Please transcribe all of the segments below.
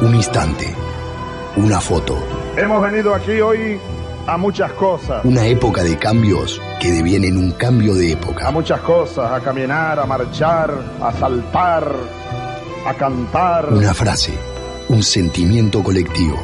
Un instante, una foto. Hemos venido aquí hoy a muchas cosas. Una época de cambios que devienen un cambio de época. A muchas cosas, a caminar, a marchar, a saltar, a cantar. Una frase, un sentimiento colectivo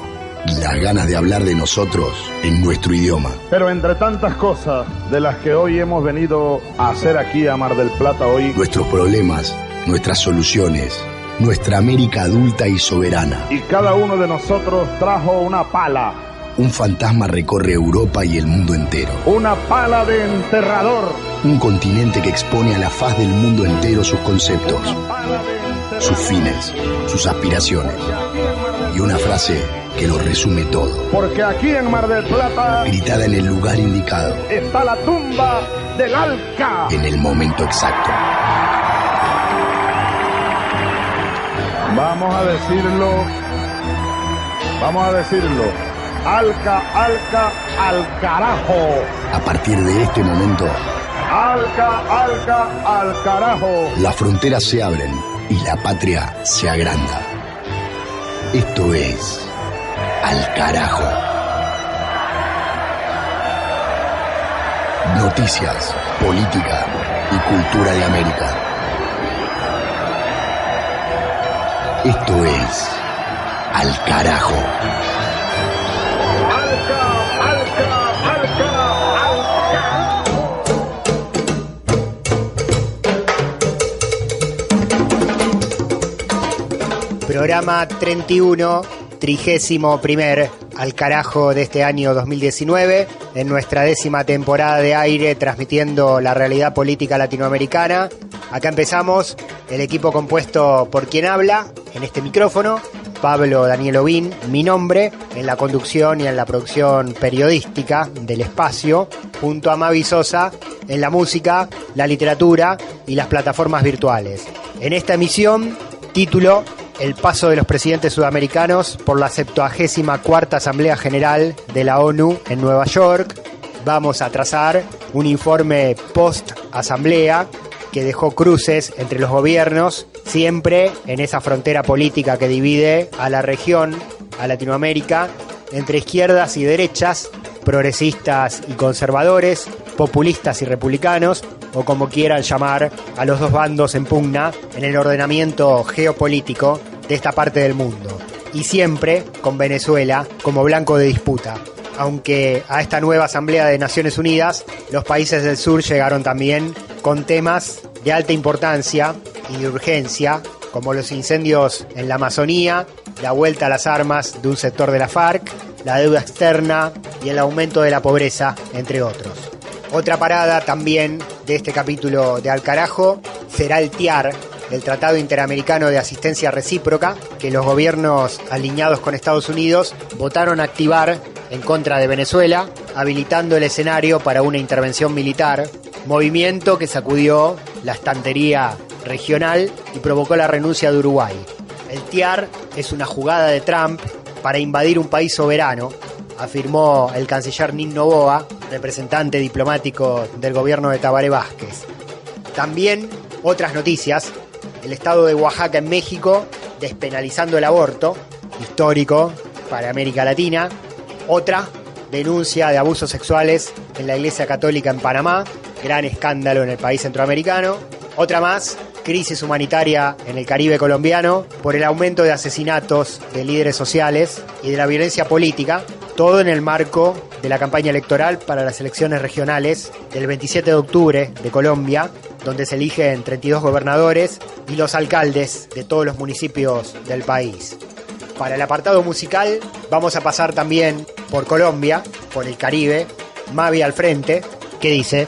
y las ganas de hablar de nosotros en nuestro idioma. Pero entre tantas cosas de las que hoy hemos venido a hacer aquí a Mar del Plata hoy, nuestros problemas, nuestras soluciones, nuestra América adulta y soberana. Y cada uno de nosotros trajo una pala. Un fantasma recorre Europa y el mundo entero. Una pala de enterrador. Un continente que expone a la faz del mundo entero sus conceptos, sus fines, sus aspiraciones. Y una frase que lo resume todo. Porque aquí en Mar del Plata, gritada en el lugar indicado, está la tumba del Alca. En el momento exacto. Vamos a decirlo. Alca, Alca, al carajo. A partir de este momento, Alca, Alca, al carajo. Las fronteras se abren y la patria se agranda. Esto es Al Carajo. Noticias, política y cultura de América. Esto es Al Carajo. Programa 31, 31º Al Carajo de este año 2019, en nuestra 10ª temporada de aire, transmitiendo la realidad política latinoamericana. Acá empezamos, el equipo compuesto por quien habla, en este micrófono, Pablo Daniel Ovín, mi nombre, en la conducción y en la producción periodística del espacio, junto a Mavi Sosa, en la música, la literatura y las plataformas virtuales. En esta emisión, título: El paso de los presidentes sudamericanos por la 74ª Asamblea General de la ONU en Nueva York. Vamos a trazar un informe post-asamblea que dejó cruces entre los gobiernos, siempre en esa frontera política que divide a la región, a Latinoamérica, entre izquierdas y derechas, progresistas y conservadores, populistas y republicanos, o como quieran llamar a los dos bandos en pugna en el ordenamiento geopolítico de esta parte del mundo. Y siempre con Venezuela como blanco de disputa. Aunque a esta nueva Asamblea de Naciones Unidas, los países del sur llegaron también con temas de alta importancia y de urgencia, como los incendios en la Amazonía, la vuelta a las armas de un sector de la FARC, la deuda externa y el aumento de la pobreza, entre otros. Otra parada también de este capítulo de Al Carajo será el TIAR, el Tratado Interamericano de Asistencia Recíproca, que los gobiernos alineados con Estados Unidos votaron a activar en contra de Venezuela, habilitando el escenario para una intervención militar, movimiento que sacudió la estantería regional y provocó la renuncia de Uruguay. El TIAR es una jugada de Trump para invadir un país soberano, afirmó el canciller Nin Noboa, representante diplomático del gobierno de Tabaré Vázquez. También otras noticias: el estado de Oaxaca en México despenalizando el aborto, histórico para América Latina. Otra, denuncia de abusos sexuales en la Iglesia Católica en Panamá, gran escándalo en el país centroamericano. Otra más, crisis humanitaria en el Caribe colombiano por el aumento de asesinatos de líderes sociales y de la violencia política, todo en el marco de la campaña electoral para las elecciones regionales del 27 de octubre de Colombia, donde se eligen 32 gobernadores y los alcaldes de todos los municipios del país. Para el apartado musical vamos a pasar también por Colombia, por el Caribe. Mavi al frente, ¿qué dice?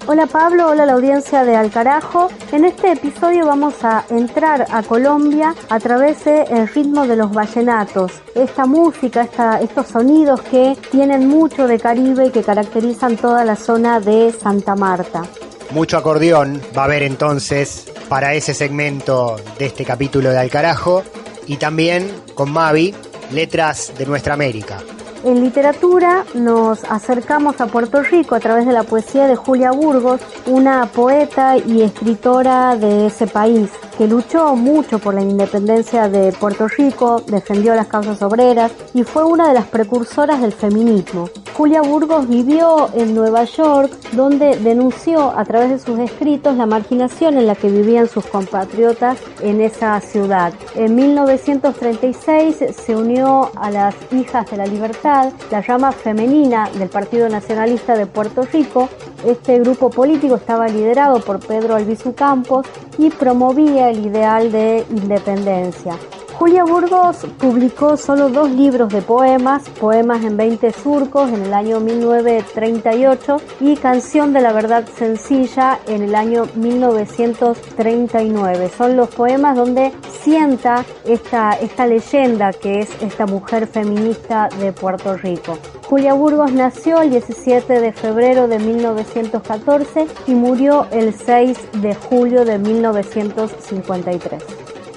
Hola Pablo, hola la audiencia de Al Carajo. En este episodio vamos a entrar a Colombia a través del ritmo de los vallenatos. Esta música, estos sonidos que tienen mucho de Caribe y que caracterizan toda la zona de Santa Marta. Mucho acordeón va a haber entonces para ese segmento de este capítulo de Al Carajo. Y también con Mavi, letras de nuestra América. En literatura nos acercamos a Puerto Rico a través de la poesía de Julia Burgos, una poeta y escritora de ese país. que luchó mucho por la independencia de Puerto Rico, defendió las causas obreras y fue una de las precursoras del feminismo. Julia Burgos vivió en Nueva York, donde denunció a través de sus escritos la marginación en la que vivían sus compatriotas en esa ciudad. En 1936 se unió a las Hijas de la Libertad, la rama femenina del Partido Nacionalista de Puerto Rico. Este grupo político estaba liderado por Pedro Albizu Campos y promovía el ideal de independencia. Julia Burgos publicó solo 2 libros de poemas en 20 surcos en el año 1938 y Canción de la Verdad Sencilla en el año 1939. Son los poemas donde sienta esta leyenda que es esta mujer feminista de Puerto Rico. Julia Burgos nació el 17 de febrero de 1914 y murió el 6 de julio de 1953.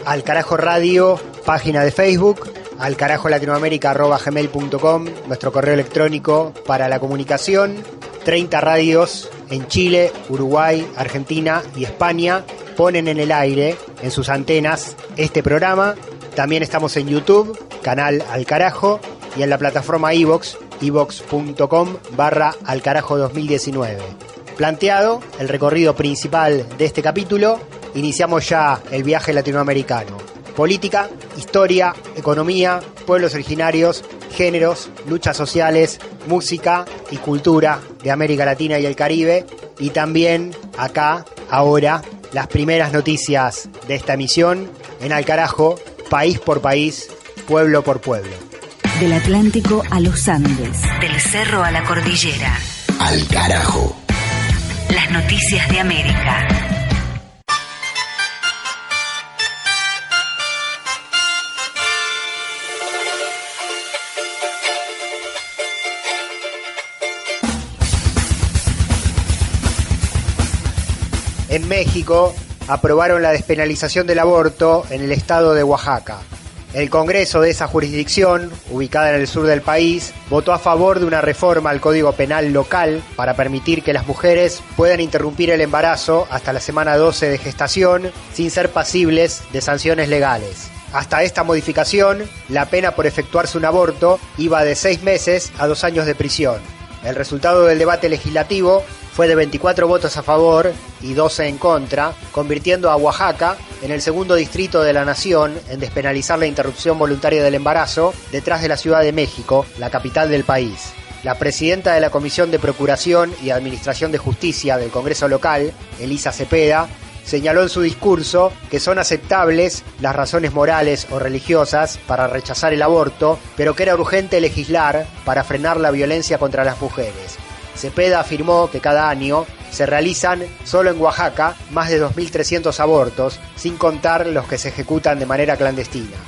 Al Carajo Radio, página de Facebook, alcarajolatinoamerica@gmail.com, nuestro correo electrónico para la comunicación. 30 radios en Chile, Uruguay, Argentina y España ponen en el aire, en sus antenas, este programa. También estamos en YouTube, canal Al Carajo, y en la plataforma iVoox, iVoox.com/alcarajo2019. Planteado el recorrido principal de este capítulo, iniciamos ya el viaje latinoamericano. Política, historia, economía, pueblos originarios, géneros, luchas sociales, música y cultura de América Latina y el Caribe. Y también acá, ahora, las primeras noticias de esta emisión en Al Carajo, país por país, pueblo por pueblo. Del Atlántico a los Andes, del cerro a la cordillera. Al Carajo. Las noticias de América. En México aprobaron la despenalización del aborto en el estado de Oaxaca. El Congreso de esa jurisdicción, ubicada en el sur del país, votó a favor de una reforma al Código Penal local para permitir que las mujeres puedan interrumpir el embarazo hasta la semana 12 de gestación sin ser pasibles de sanciones legales. Hasta esta modificación, la pena por efectuarse un aborto iba de 6 meses a 2 años de prisión. El resultado del debate legislativo fue de 24 votos a favor y 12 en contra, convirtiendo a Oaxaca en el segundo distrito de la nación en despenalizar la interrupción voluntaria del embarazo, detrás de la Ciudad de México, la capital del país. La presidenta de la Comisión de Procuración y Administración de Justicia del Congreso local, Elisa Cepeda, señaló en su discurso que son aceptables las razones morales o religiosas para rechazar el aborto, pero que era urgente legislar para frenar la violencia contra las mujeres. Cepeda afirmó que cada año se realizan solo en Oaxaca más de 2.300 abortos, sin contar los que se ejecutan de manera clandestina.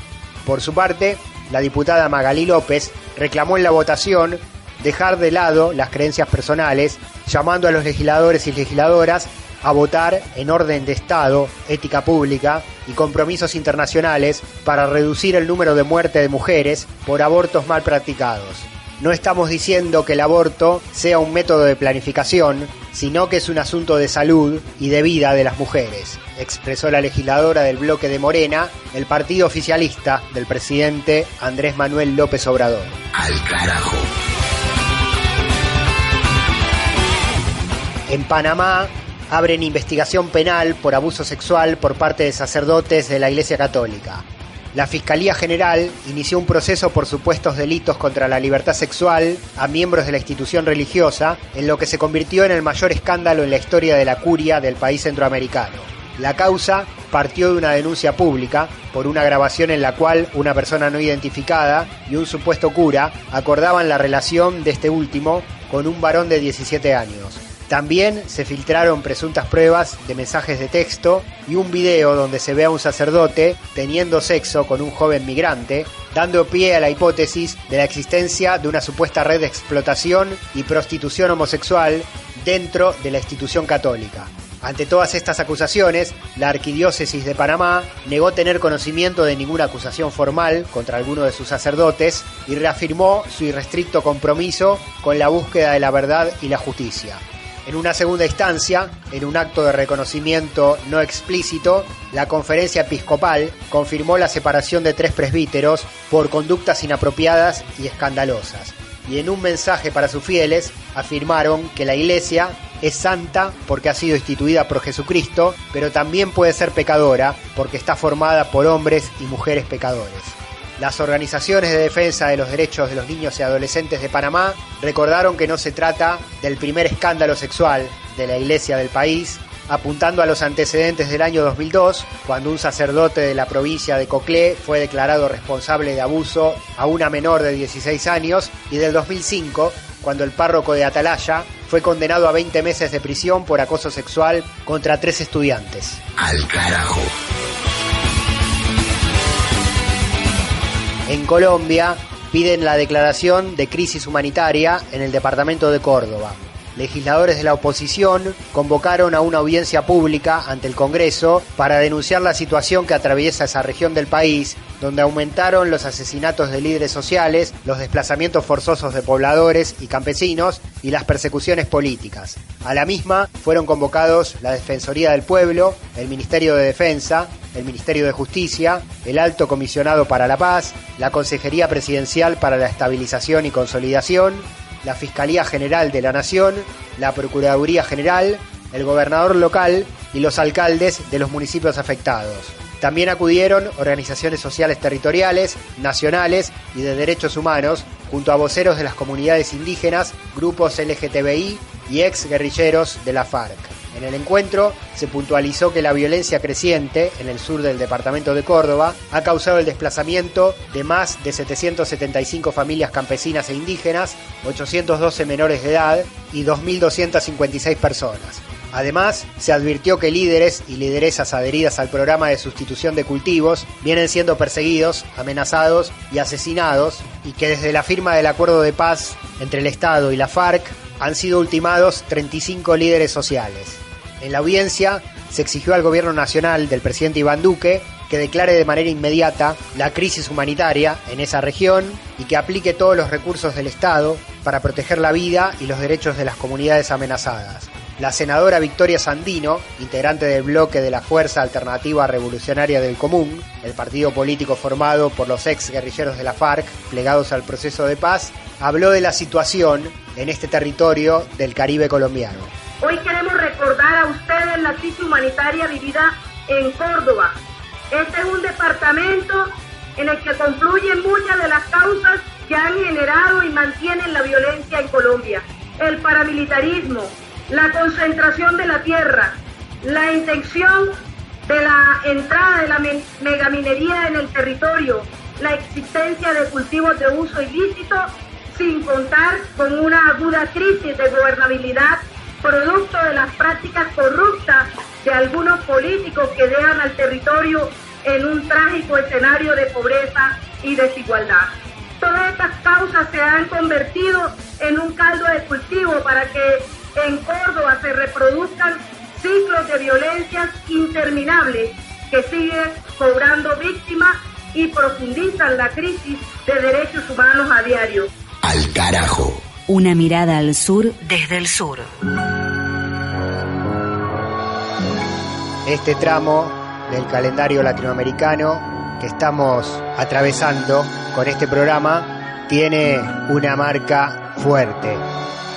Por su parte, la diputada Magalí López reclamó en la votación dejar de lado las creencias personales, llamando a los legisladores y legisladoras a votar en orden de Estado, ética pública y compromisos internacionales para reducir el número de muertes de mujeres por abortos mal practicados. No estamos diciendo que el aborto sea un método de planificación, sino que es un asunto de salud y de vida de las mujeres, expresó la legisladora del bloque de Morena, el partido oficialista del presidente Andrés Manuel López Obrador. Al Carajo. En Panamá abren investigación penal por abuso sexual por parte de sacerdotes de la Iglesia Católica. La Fiscalía General inició un proceso por supuestos delitos contra la libertad sexual a miembros de la institución religiosa, en lo que se convirtió en el mayor escándalo en la historia de la curia del país centroamericano. La causa partió de una denuncia pública por una grabación en la cual una persona no identificada y un supuesto cura acordaban la relación de este último con un varón de 17 años. También se filtraron presuntas pruebas de mensajes de texto y un video donde se ve a un sacerdote teniendo sexo con un joven migrante, dando pie a la hipótesis de la existencia de una supuesta red de explotación y prostitución homosexual dentro de la institución católica. Ante todas estas acusaciones, la Arquidiócesis de Panamá negó tener conocimiento de ninguna acusación formal contra alguno de sus sacerdotes y reafirmó su irrestricto compromiso con la búsqueda de la verdad y la justicia. En una segunda instancia, en un acto de reconocimiento no explícito, la Conferencia Episcopal confirmó la separación de 3 presbíteros por conductas inapropiadas y escandalosas. Y en un mensaje para sus fieles, afirmaron que la Iglesia es santa porque ha sido instituida por Jesucristo, pero también puede ser pecadora porque está formada por hombres y mujeres pecadores. Las organizaciones de defensa de los derechos de los niños y adolescentes de Panamá recordaron que no se trata del primer escándalo sexual de la iglesia del país, apuntando a los antecedentes del año 2002, cuando un sacerdote de la provincia de Coclé fue declarado responsable de abuso a una menor de 16 años, y del 2005, cuando el párroco de Atalaya fue condenado a 20 meses de prisión por acoso sexual contra 3 estudiantes. Al carajo. En Colombia piden la declaración de crisis humanitaria en el departamento de Córdoba. Legisladores de la oposición convocaron a una audiencia pública ante el Congreso para denunciar la situación que atraviesa esa región del país, donde aumentaron los asesinatos de líderes sociales, los desplazamientos forzosos de pobladores y campesinos y las persecuciones políticas. A la misma fueron convocados la Defensoría del Pueblo, el Ministerio de Defensa, el Ministerio de Justicia, el Alto Comisionado para la Paz, la Consejería Presidencial para la Estabilización y Consolidación, la Fiscalía General de la Nación, la Procuraduría General, el gobernador local y los alcaldes de los municipios afectados. También acudieron organizaciones sociales territoriales, nacionales y de derechos humanos, junto a voceros de las comunidades indígenas, grupos LGTBI y ex guerrilleros de la FARC. En el encuentro se puntualizó que la violencia creciente en el sur del departamento de Córdoba ha causado el desplazamiento de más de 775 familias campesinas e indígenas, 812 menores de edad y 2.256 personas. Además, se advirtió que líderes y lideresas adheridas al programa de sustitución de cultivos vienen siendo perseguidos, amenazados y asesinados, y que desde la firma del acuerdo de paz entre el Estado y la FARC han sido ultimados 35 líderes sociales. En la audiencia se exigió al gobierno nacional del presidente Iván Duque que declare de manera inmediata la crisis humanitaria en esa región y que aplique todos los recursos del Estado para proteger la vida y los derechos de las comunidades amenazadas. La senadora Victoria Sandino, integrante del bloque de la Fuerza Alternativa Revolucionaria del Común, el partido político formado por los ex guerrilleros de la FARC plegados al proceso de paz, habló de la situación en este territorio del Caribe colombiano. Hoy queremos recordar a ustedes la crisis humanitaria vivida en Córdoba. Este es un departamento en el que confluyen muchas de las causas que han generado y mantienen la violencia en Colombia. El paramilitarismo, la concentración de la tierra, la intención de la entrada de la megaminería en el territorio, la existencia de cultivos de uso ilícito, sin contar con una aguda crisis de gobernabilidad producto de las prácticas corruptas de algunos políticos que dejan al territorio en un trágico escenario de pobreza y desigualdad. Todas estas causas se han convertido en un caldo de cultivo para que en Córdoba se reproduzcan ciclos de violencias interminables que siguen cobrando víctimas y profundizan la crisis de derechos humanos a diario. Al carajo. Una mirada al sur desde el sur. Este tramo del calendario latinoamericano que estamos atravesando con este programa tiene una marca fuerte.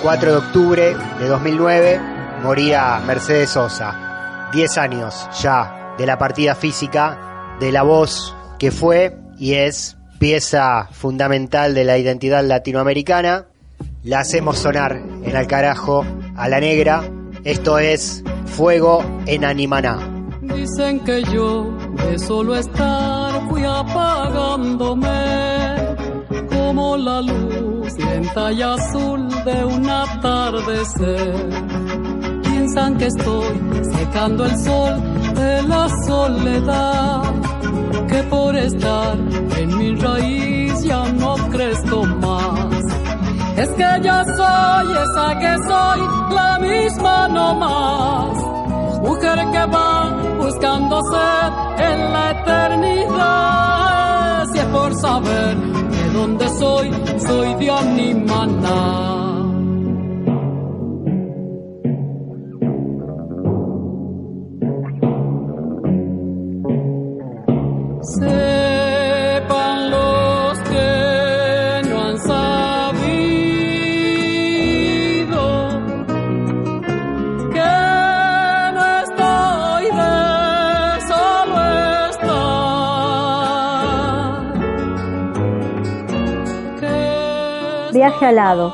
4 de octubre de 2009 moría Mercedes Sosa. 10 años ya de la partida física de la voz que fue y es pieza fundamental de la identidad latinoamericana. La hacemos sonar en Al Carajo a la negra. Esto es Fuego en Animaná. Dicen que yo de solo estar fui apagándome como la luz lenta y azul de un atardecer. Piensan que estoy secando el sol de la soledad, que por estar en mi raíz ya no crezco más. Es que ya soy esa que soy, la misma no más. Mujer que va buscando ser en la eternidad. Si es por saber de dónde soy de Animaná. Sepan los que no han sabido que no estoy de solo estar. Viaje alado.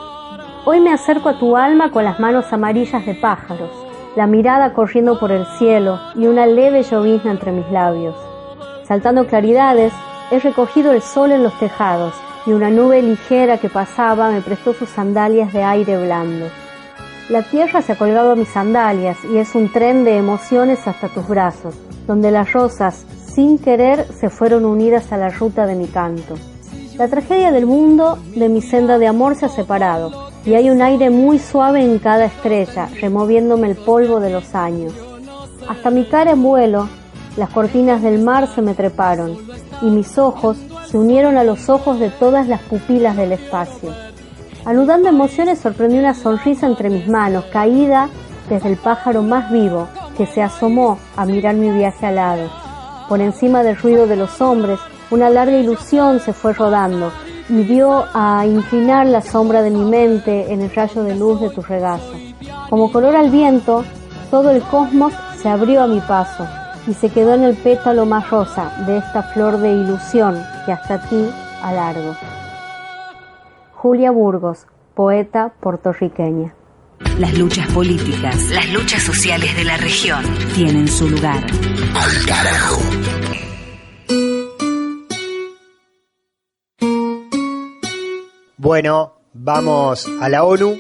Hoy me acerco a tu alma con las manos amarillas de pájaros, la mirada corriendo por el cielo y una leve llovizna entre mis labios. Saltando claridades, he recogido el sol en los tejados y una nube ligera que pasaba me prestó sus sandalias de aire blando. La tierra se ha colgado a mis sandalias y es un tren de emociones hasta tus brazos, donde las rosas, sin querer, se fueron unidas a la ruta de mi canto. La tragedia del mundo de mi senda de amor se ha separado y hay un aire muy suave en cada estrella, removiéndome el polvo de los años. Hasta mi cara en vuelo, las cortinas del mar se me treparon y mis ojos se unieron a los ojos de todas las pupilas del espacio. Anudando emociones, sorprendí una sonrisa entre mis manos, caída desde el pájaro más vivo que se asomó a mirar mi viaje alado. Por encima del ruido de los hombres, una larga ilusión se fue rodando y dio a inclinar la sombra de mi mente en el rayo de luz de tu regazo. Como color al viento, todo el cosmos se abrió a mi paso y se quedó en el pétalo más rosa de esta flor de ilusión que hasta ti alargo. Julia Burgos, poeta puertorriqueña. Las luchas políticas, las luchas sociales de la región tienen su lugar. Al carajo. Bueno, vamos a la ONU,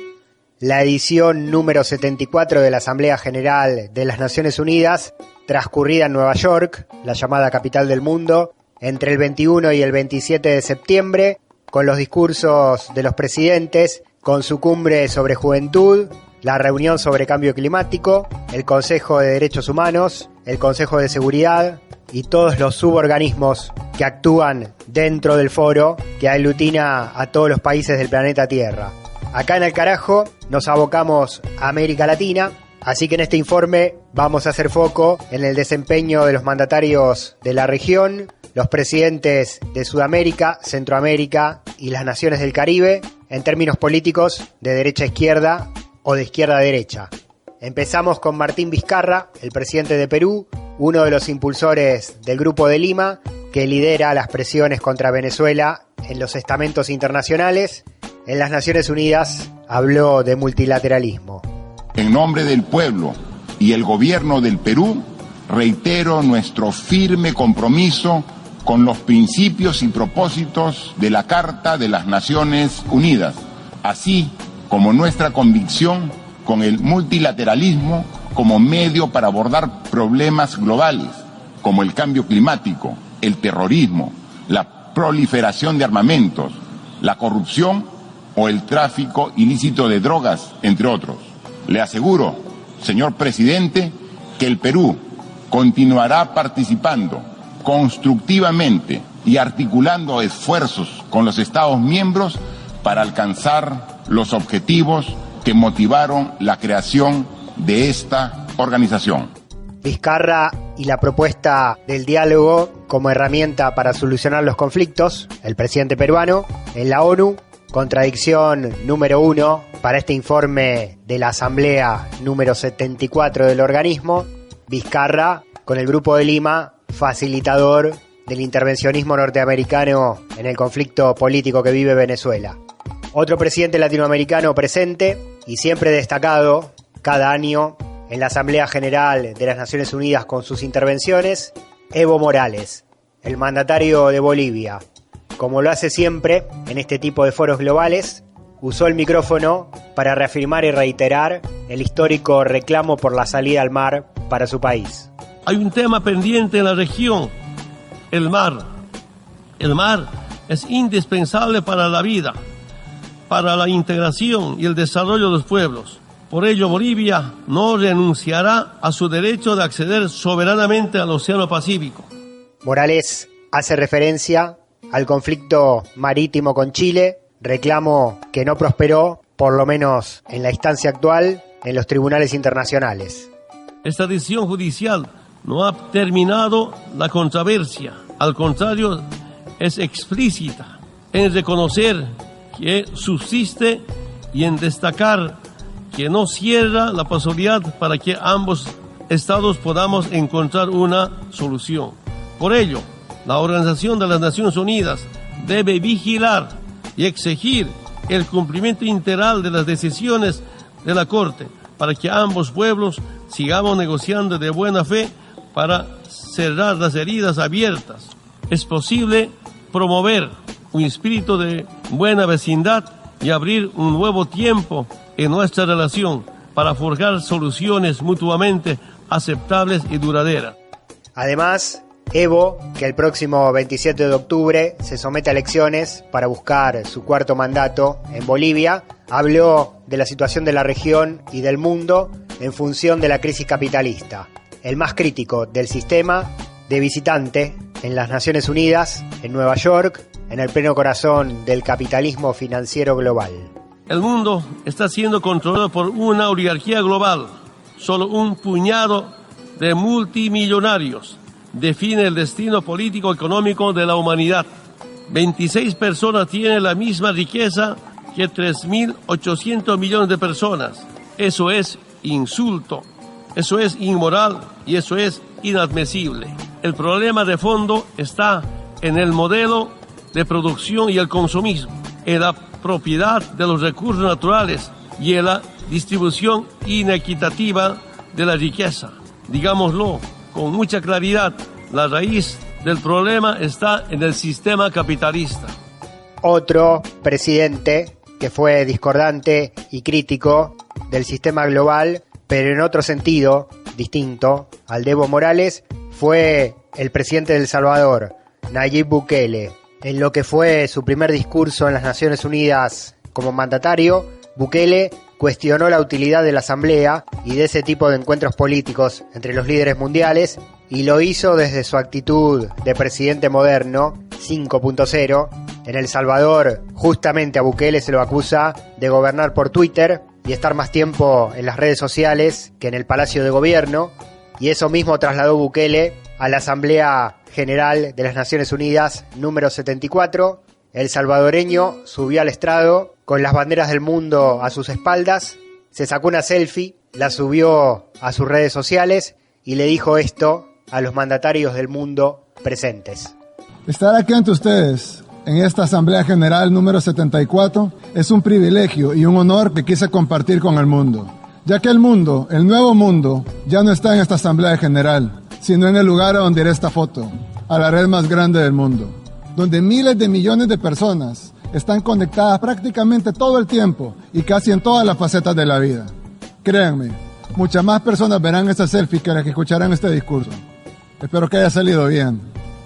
la edición número 74 de la Asamblea General de las Naciones Unidas, transcurrida en Nueva York, la llamada capital del mundo, entre el 21 y el 27 de septiembre, con los discursos de los presidentes, con su cumbre sobre juventud, la reunión sobre cambio climático, el Consejo de Derechos Humanos, el Consejo de Seguridad y todos los suborganismos que actúan dentro del foro que aglutina a todos los países del planeta Tierra. Acá en Al Carajo nos abocamos a América Latina, así que en este informe vamos a hacer foco en el desempeño de los mandatarios de la región, los presidentes de Sudamérica, Centroamérica y las naciones del Caribe, en términos políticos de derecha a izquierda o de izquierda a derecha. Empezamos con Martín Vizcarra, el presidente de Perú, uno de los impulsores del Grupo de Lima, que lidera las presiones contra Venezuela en los estamentos internacionales. En las Naciones Unidas habló de multilateralismo. En nombre del pueblo y el gobierno del Perú, reitero nuestro firme compromiso con los principios y propósitos de la Carta de las Naciones Unidas, así como nuestra convicción con el multilateralismo como medio para abordar problemas globales como el cambio climático, el terrorismo, la proliferación de armamentos, la corrupción o el tráfico ilícito de drogas, entre otros. Le aseguro, señor presidente, que el Perú continuará participando constructivamente y articulando esfuerzos con los Estados miembros para alcanzar los objetivos que motivaron la creación de esta organización. Vizcarra y la propuesta del diálogo como herramienta para solucionar los conflictos, el presidente peruano, en la ONU, contradicción número 1 para este informe de la Asamblea número 74 del organismo. Vizcarra, con el Grupo de Lima, facilitador del intervencionismo norteamericano en el conflicto político que vive Venezuela. Otro presidente latinoamericano presente y siempre destacado cada año en la Asamblea General de las Naciones Unidas con sus intervenciones, Evo Morales, el mandatario de Bolivia. Como lo hace siempre en este tipo de foros globales, usó el micrófono para reafirmar y reiterar el histórico reclamo por la salida al mar para su país. Hay un tema pendiente en la región, el mar. El mar es indispensable para la vida, para la integración y el desarrollo de los pueblos. Por ello, Bolivia no renunciará a su derecho de acceder soberanamente al Océano Pacífico. Morales hace referencia al conflicto marítimo con Chile, reclamo que no prosperó, por lo menos en la instancia actual, en los tribunales internacionales. Esta decisión judicial no ha terminado la controversia. Al contrario, es explícita en reconocer que subsiste y en destacar que no cierra la posibilidad para que ambos estados podamos encontrar una solución. Por ello, la Organización de las Naciones Unidas debe vigilar y exigir el cumplimiento integral de las decisiones de la Corte para que ambos pueblos sigamos negociando de buena fe para cerrar las heridas abiertas. Es posible promover un espíritu de buena vecindad y abrir un nuevo tiempo en nuestra relación para forjar soluciones mutuamente aceptables y duraderas. Además, Evo, que el próximo 27 de octubre se somete a elecciones para buscar su cuarto mandato en Bolivia, habló de la situación de la región y del mundo en función de la crisis capitalista, el más crítico del sistema, de visitante en las Naciones Unidas, en Nueva York, en el pleno corazón del capitalismo financiero global. El mundo está siendo controlado por una oligarquía global. Solo un puñado de multimillonarios define el destino político-económico de la humanidad. 26 personas tienen la misma riqueza que 3.800 millones de personas. Eso es insulto, eso es inmoral y eso es inadmisible. El problema de fondo está en el modelo de producción y el consumismo, en la propiedad de los recursos naturales y en la distribución inequitativa de la riqueza. Digámoslo con mucha claridad, la raíz del problema está en el sistema capitalista. Otro presidente que fue discordante y crítico del sistema global, pero en otro sentido distinto al de Evo Morales, fue el presidente de El Salvador, Nayib Bukele. En lo que fue su primer discurso en las Naciones Unidas como mandatario, Bukele cuestionó la utilidad de la Asamblea y de ese tipo de encuentros políticos entre los líderes mundiales, y lo hizo desde su actitud de presidente moderno 5.0. En El Salvador, justamente a Bukele se lo acusa de gobernar por Twitter y estar más tiempo en las redes sociales que en el Palacio de Gobierno, y eso mismo trasladó Bukele a la Asamblea General de las Naciones Unidas número 74. El salvadoreño subió al estrado con las banderas del mundo a sus espaldas, se sacó una selfie, la subió a sus redes sociales y le dijo esto a los mandatarios del mundo presentes. Estar aquí ante ustedes en esta Asamblea General número 74 es un privilegio y un honor que quise compartir con el mundo, ya que el mundo, el nuevo mundo, ya no está en esta Asamblea General, sino en el lugar a donde irá esta foto, a la red más grande del mundo, donde miles de millones de personas están conectadas prácticamente todo el tiempo y casi en todas las facetas de la vida. Créanme, muchas más personas verán esta selfie que las que escucharán este discurso. Espero que haya salido bien.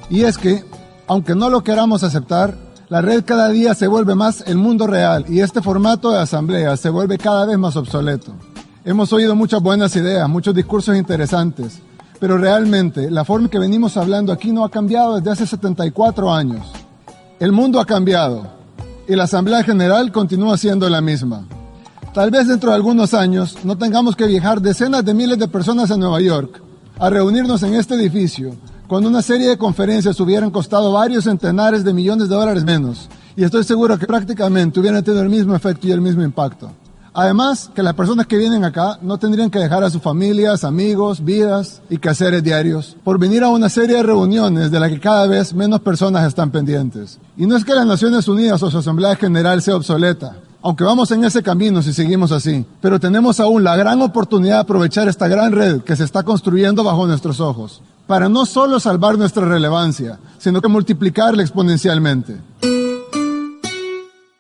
Y es que, aunque no lo queramos aceptar, la red cada día se vuelve más el mundo real y este formato de asamblea se vuelve cada vez más obsoleto. Hemos oído muchas buenas ideas, muchos discursos interesantes, pero realmente la forma en que venimos hablando aquí no ha cambiado desde hace 74 años. El mundo ha cambiado y la Asamblea General continúa siendo la misma. Tal vez dentro de algunos años no tengamos que viajar decenas de miles de personas a Nueva York a reunirnos en este edificio, cuando una serie de conferencias hubieran costado varios centenares de millones de dólares menos, y estoy seguro que prácticamente hubieran tenido el mismo efecto y el mismo impacto. Además, que las personas que vienen acá no tendrían que dejar a sus familias, amigos, vidas y quehaceres diarios por venir a una serie de reuniones de las que cada vez menos personas están pendientes. Y no es que las Naciones Unidas o su Asamblea General sea obsoleta, aunque vamos en ese camino si seguimos así, pero tenemos aún la gran oportunidad de aprovechar esta gran red que se está construyendo bajo nuestros ojos, para no solo salvar nuestra relevancia, sino que multiplicarla exponencialmente.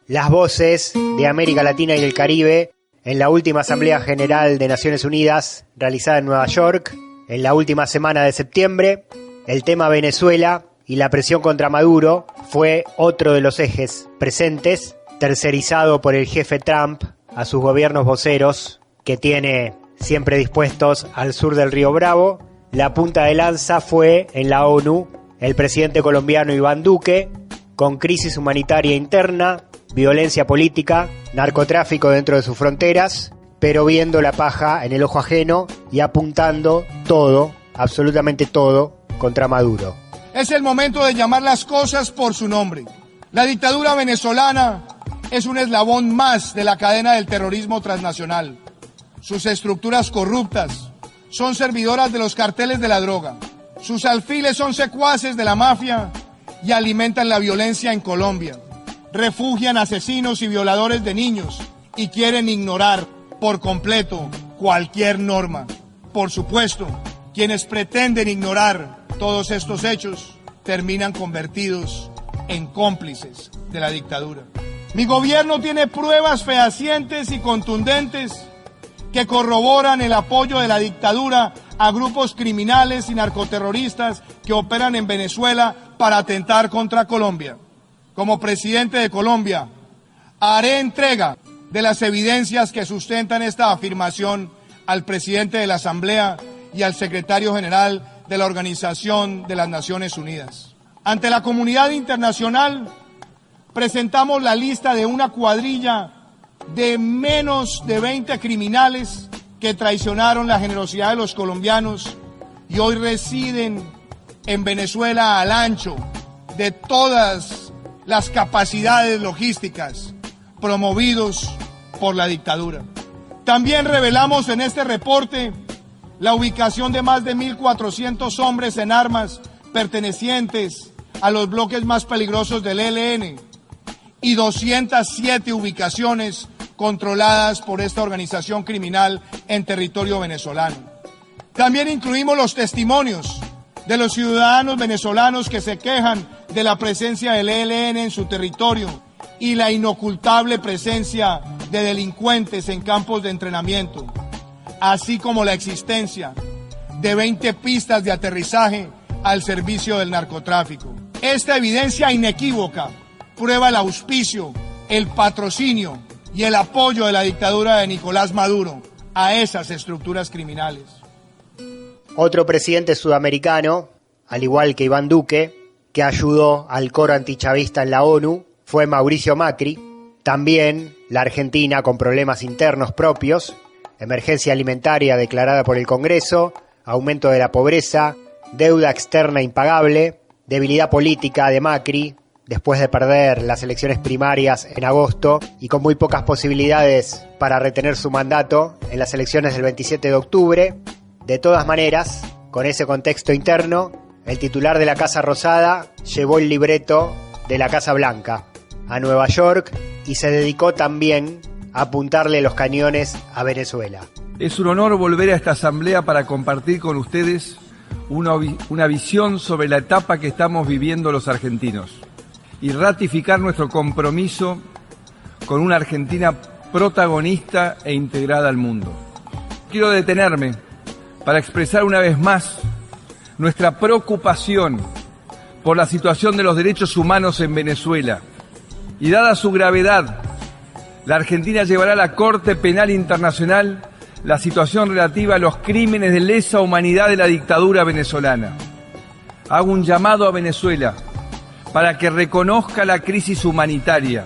Las voces de América Latina y el Caribe en la última Asamblea General de Naciones Unidas realizada en Nueva York en la última semana de septiembre. El tema Venezuela y la presión contra Maduro fue otro de los ejes presentes, tercerizado por el jefe Trump a sus gobiernos voceros que tiene siempre dispuestos al sur del río Bravo. La punta de lanza fue en la ONU el presidente colombiano Iván Duque, con crisis humanitaria interna, violencia política, narcotráfico dentro de sus fronteras, pero viendo la paja en el ojo ajeno y apuntando todo, absolutamente todo, contra Maduro. Es el momento de llamar las cosas por su nombre. La dictadura venezolana es un eslabón más de la cadena del terrorismo transnacional. Sus estructuras corruptas son servidoras de los carteles de la droga. Sus alfiles son secuaces de la mafia y alimentan la violencia en Colombia. Refugian asesinos y violadores de niños y quieren ignorar por completo cualquier norma. Por supuesto, quienes pretenden ignorar todos estos hechos terminan convertidos en cómplices de la dictadura. Mi gobierno tiene pruebas fehacientes y contundentes que corroboran el apoyo de la dictadura a grupos criminales y narcoterroristas que operan en Venezuela para atentar contra Colombia. Como presidente de Colombia, haré entrega de las evidencias que sustentan esta afirmación al presidente de la Asamblea y al secretario general de la Organización de las Naciones Unidas. Ante la comunidad internacional, presentamos la lista de una cuadrilla de menos de 20 criminales que traicionaron la generosidad de los colombianos y hoy residen en Venezuela al ancho de todas las capacidades logísticas promovidos por la dictadura. También revelamos en este reporte la ubicación de más de 1.400 hombres en armas pertenecientes a los bloques más peligrosos del ELN y 207 ubicaciones controladas por esta organización criminal en territorio venezolano. También incluimos los testimonios de los ciudadanos venezolanos que se quejan de la presencia del ELN en su territorio y la inocultable presencia de delincuentes en campos de entrenamiento, así como la existencia de 20 pistas de aterrizaje al servicio del narcotráfico. Esta evidencia inequívoca prueba el auspicio, el patrocinio y el apoyo de la dictadura de Nicolás Maduro a esas estructuras criminales. Otro presidente sudamericano, al igual que Iván Duque, que ayudó al coro antichavista en la ONU, fue Mauricio Macri. También la Argentina con problemas internos propios, emergencia alimentaria declarada por el Congreso, aumento de la pobreza, deuda externa impagable, debilidad política de Macri, después de perder las elecciones primarias en agosto y con muy pocas posibilidades para retener su mandato en las elecciones del 27 de octubre. De todas maneras, con ese contexto interno, el titular de la Casa Rosada llevó el libreto de la Casa Blanca a Nueva York y se dedicó también a apuntarle los cañones a Venezuela. Es un honor volver a esta asamblea para compartir con ustedes una visión sobre la etapa que estamos viviendo los argentinos y ratificar nuestro compromiso con una Argentina protagonista e integrada al mundo. Quiero detenerme para expresar una vez más nuestra preocupación por la situación de los derechos humanos en Venezuela. Y dada su gravedad, la Argentina llevará a la Corte Penal Internacional la situación relativa a los crímenes de lesa humanidad de la dictadura venezolana. Hago un llamado a Venezuela para que reconozca la crisis humanitaria,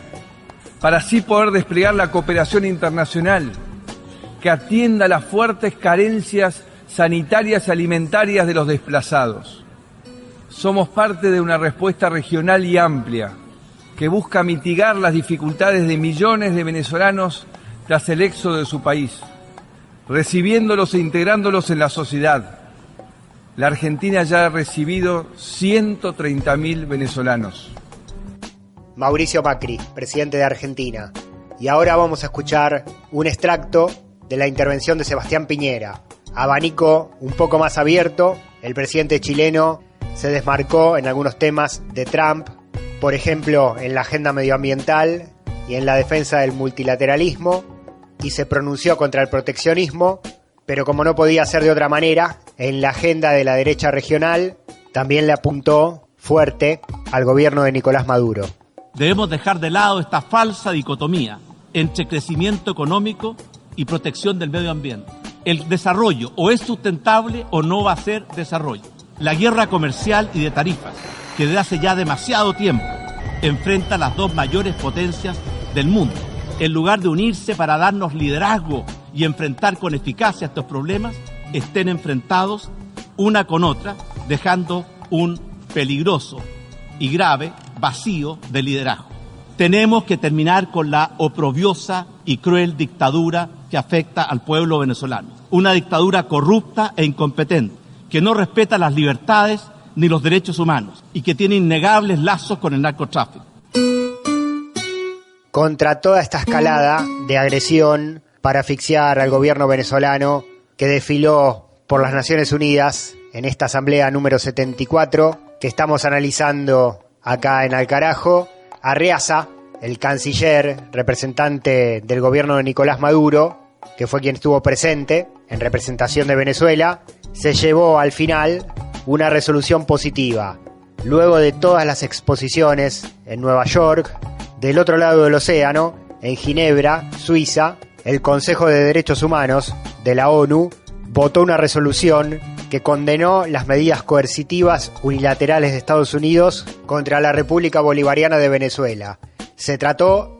para así poder desplegar la cooperación internacional, que atienda las fuertes carencias sanitarias y alimentarias de los desplazados. Somos parte de una respuesta regional y amplia que busca mitigar las dificultades de millones de venezolanos tras el éxodo de su país, recibiéndolos e integrándolos en la sociedad. La Argentina ya ha recibido 130.000 venezolanos. Mauricio Macri, presidente de Argentina. Y ahora vamos a escuchar un extracto de la intervención de Sebastián Piñera. Abanico un poco más abierto, el presidente chileno se desmarcó en algunos temas de Trump, por ejemplo, en la agenda medioambiental y en la defensa del multilateralismo, y se pronunció contra el proteccionismo, pero como no podía ser de otra manera, en la agenda de la derecha regional también le apuntó fuerte al gobierno de Nicolás Maduro. Debemos dejar de lado esta falsa dicotomía entre crecimiento económico y protección del medio ambiente. El desarrollo o es sustentable o no va a ser desarrollo. La guerra comercial y de tarifas, que desde hace ya demasiado tiempo enfrenta a las dos mayores potencias del mundo, en lugar de unirse para darnos liderazgo y enfrentar con eficacia estos problemas, estén enfrentados una con otra, dejando un peligroso y grave vacío de liderazgo. Tenemos que terminar con la oprobiosa y cruel dictadura que afecta al pueblo venezolano. Una dictadura corrupta e incompetente, que no respeta las libertades ni los derechos humanos y que tiene innegables lazos con el narcotráfico. Contra toda esta escalada de agresión para asfixiar al gobierno venezolano que desfiló por las Naciones Unidas en esta asamblea número 74 que estamos analizando acá en Alcarajo, Arriaza, el canciller representante del gobierno de Nicolás Maduro, que fue quien estuvo presente en representación de Venezuela, se llevó al final una resolución positiva. Luego de todas las exposiciones en Nueva York, del otro lado del océano, en Ginebra, Suiza, el Consejo de Derechos Humanos de la ONU votó una resolución que condenó las medidas coercitivas unilaterales de Estados Unidos contra la República Bolivariana de Venezuela. Se trató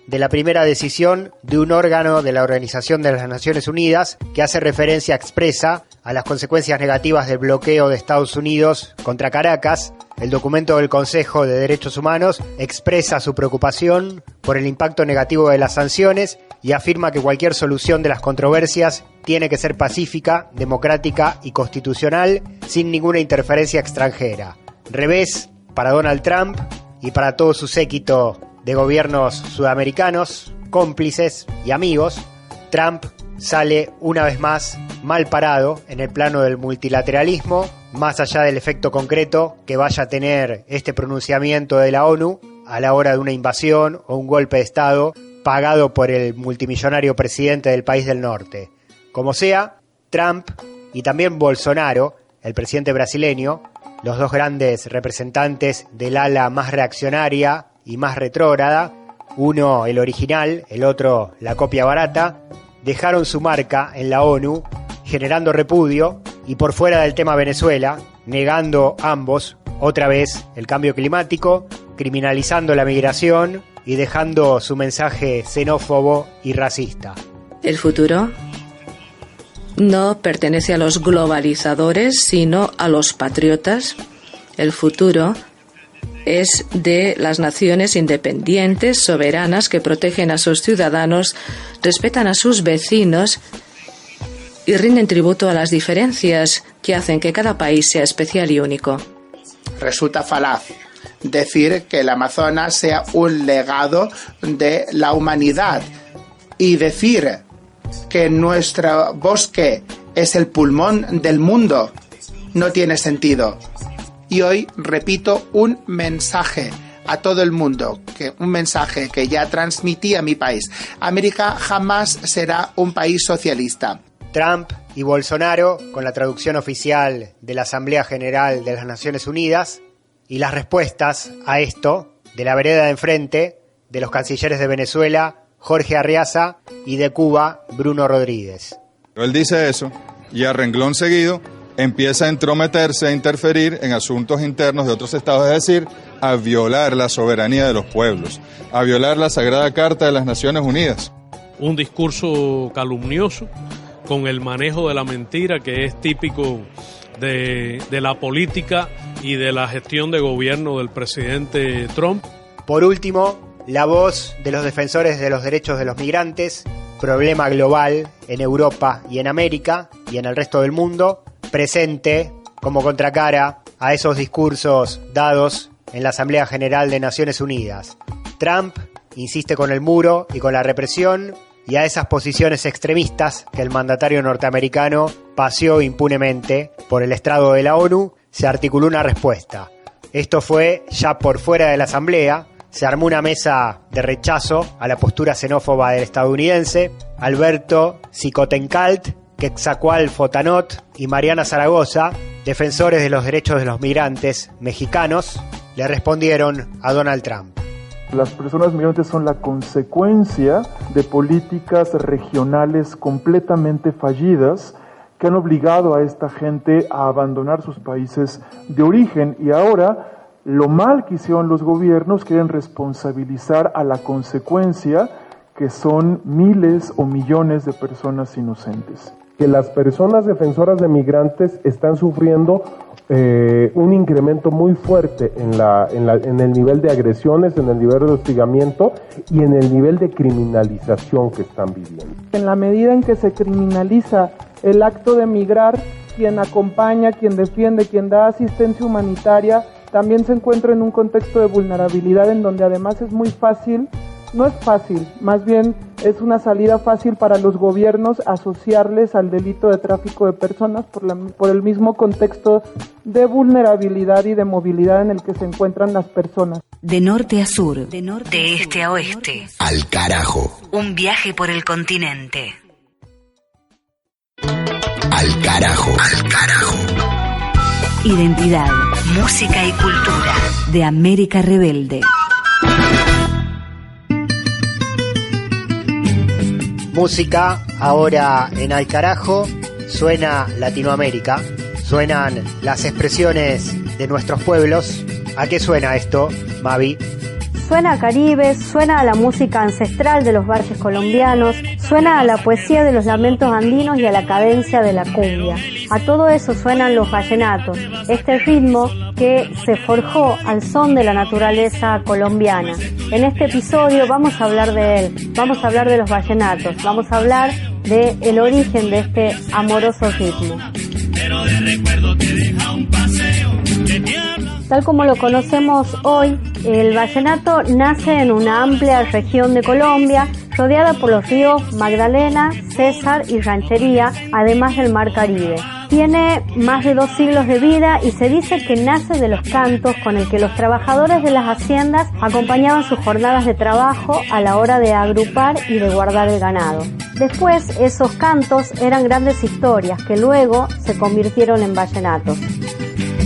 de la primera decisión de un órgano de la Organización de las Naciones Unidas que hace referencia expresa a las consecuencias negativas del bloqueo de Estados Unidos contra Caracas. El documento del Consejo de Derechos Humanos expresa su preocupación por el impacto negativo de las sanciones y afirma que cualquier solución de las controversias tiene que ser pacífica, democrática y constitucional sin ninguna interferencia extranjera. Revés para Donald Trump y para todo su séquito de gobiernos sudamericanos, cómplices y amigos. Trump sale una vez más mal parado en el plano del multilateralismo, más allá del efecto concreto que vaya a tener este pronunciamiento de la ONU a la hora de una invasión o un golpe de Estado pagado por el multimillonario presidente del país del norte. Como sea, Trump y también Bolsonaro, el presidente brasileño, los dos grandes representantes del ala más reaccionaria y más retrógrada, uno el original, el otro la copia barata, dejaron su marca en la ONU, generando repudio y por fuera del tema Venezuela, negando ambos otra vez el cambio climático, criminalizando la migración y dejando su mensaje xenófobo y racista. El futuro no pertenece a los globalizadores, sino a los patriotas. El futuro es de las naciones independientes, soberanas, que protegen a sus ciudadanos, respetan a sus vecinos y rinden tributo a las diferencias que hacen que cada país sea especial y único. Resulta falaz decir que el Amazonas sea un legado de la humanidad y decir que nuestro bosque es el pulmón del mundo no tiene sentido. Y hoy repito un mensaje a todo el mundo, un mensaje que ya transmití a mi país. América jamás será un país socialista. Trump y Bolsonaro, con la traducción oficial de la Asamblea General de las Naciones Unidas, y las respuestas a esto de la vereda de enfrente de los cancilleres de Venezuela, Jorge Arriaza, y de Cuba, Bruno Rodríguez. Él dice eso y a renglón seguido empieza a entrometerse, a interferir en asuntos internos de otros estados, es decir, a violar la soberanía de los pueblos, a violar la Sagrada Carta de las Naciones Unidas. Un discurso calumnioso, con el manejo de la mentira que es típico de la política y de la gestión de gobierno del presidente Trump. Por último, la voz de los defensores de los derechos de los migrantes, problema global en Europa y en América y en el resto del mundo, presente como contracara a esos discursos dados en la Asamblea General de Naciones Unidas. Trump insiste con el muro y con la represión, y a esas posiciones extremistas que el mandatario norteamericano paseó impunemente por el estrado de la ONU, se articuló una respuesta. Esto fue ya por fuera de la Asamblea. Se armó una mesa de rechazo a la postura xenófoba del estadounidense. Alberto Xicotencalt, Quetzalcóatl Fotanot y Mariana Zaragoza, defensores de los derechos de los migrantes mexicanos, le respondieron a Donald Trump. Las personas migrantes son la consecuencia de políticas regionales completamente fallidas que han obligado a esta gente a abandonar sus países de origen, y ahora lo mal que hicieron los gobiernos quieren responsabilizar a la consecuencia, que son miles o millones de personas inocentes. que las personas defensoras de migrantes están sufriendo un incremento muy fuerte en el nivel de agresiones, en el nivel de hostigamiento y en el nivel de criminalización que están viviendo. En la medida en que se criminaliza el acto de migrar, quien acompaña, quien defiende, quien da asistencia humanitaria, también se encuentra en un contexto de vulnerabilidad en donde además es muy fácil, no es fácil, más bien es una salida fácil para los gobiernos asociarles al delito de tráfico de personas por el mismo contexto de vulnerabilidad y de movilidad en el que se encuentran las personas. De norte a sur, de este a oeste. Al carajo. Un viaje por el continente. Al carajo. Al carajo. Identidad, música y cultura de América Rebelde. Música, ahora en Al Carajo, suena Latinoamérica, suenan las expresiones de nuestros pueblos. ¿A qué suena esto, Mavi? Suena a Caribe, suena a la música ancestral de los valles colombianos, suena a la poesía de los lamentos andinos y a la cadencia de la cumbia. A todo eso suenan los vallenatos, este ritmo que se forjó al son de la naturaleza colombiana. En este episodio vamos a hablar de él, vamos a hablar de los vallenatos, vamos a hablar del origen de este amoroso ritmo. Pero de recuerdo te deja un paseo que te habla. Tal como lo conocemos hoy, el vallenato nace en una amplia región de Colombia, rodeada por los ríos Magdalena, César y Ranchería, además del Mar Caribe. Tiene más de 2 siglos de vida y se dice que nace de los cantos con el que los trabajadores de las haciendas acompañaban sus jornadas de trabajo a la hora de agrupar y de guardar el ganado. Después, esos cantos eran grandes historias que luego se convirtieron en vallenatos.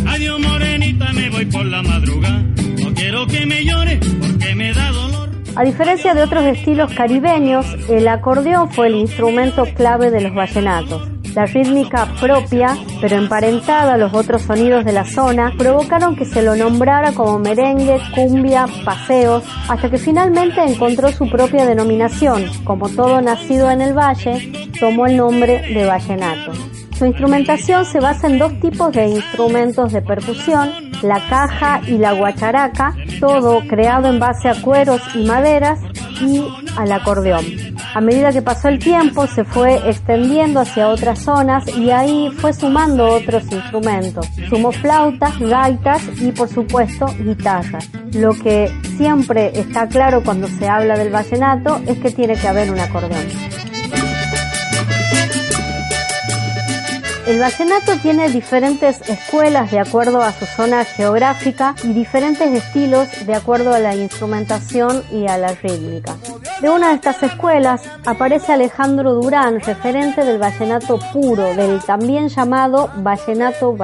Adiós morenita, me voy por la madrugada, no quiero que me llore porque me da dolor. A diferencia de otros estilos caribeños, el acordeón fue el instrumento clave de los vallenatos. La rítmica propia, pero emparentada a los otros sonidos de la zona, provocaron que se lo nombrara como merengue, cumbia, paseos, hasta que finalmente encontró su propia denominación. Como todo nacido en el valle, tomó el nombre de vallenato. Su instrumentación se basa en 2 tipos de instrumentos de percusión, la caja y la guacharaca, todo creado en base a cueros y maderas, y al acordeón. A medida que pasó el tiempo se fue extendiendo hacia otras zonas y ahí fue sumando otros instrumentos. Sumó flautas, gaitas y por supuesto guitarras. Lo que siempre está claro cuando se habla del vallenato es que tiene que haber un acordeón. El vallenato tiene diferentes escuelas de acuerdo a su zona geográfica y diferentes estilos de acuerdo a la instrumentación y a la rítmica. De una de estas escuelas aparece Alejandro Durán, referente del vallenato puro, del también llamado vallenato,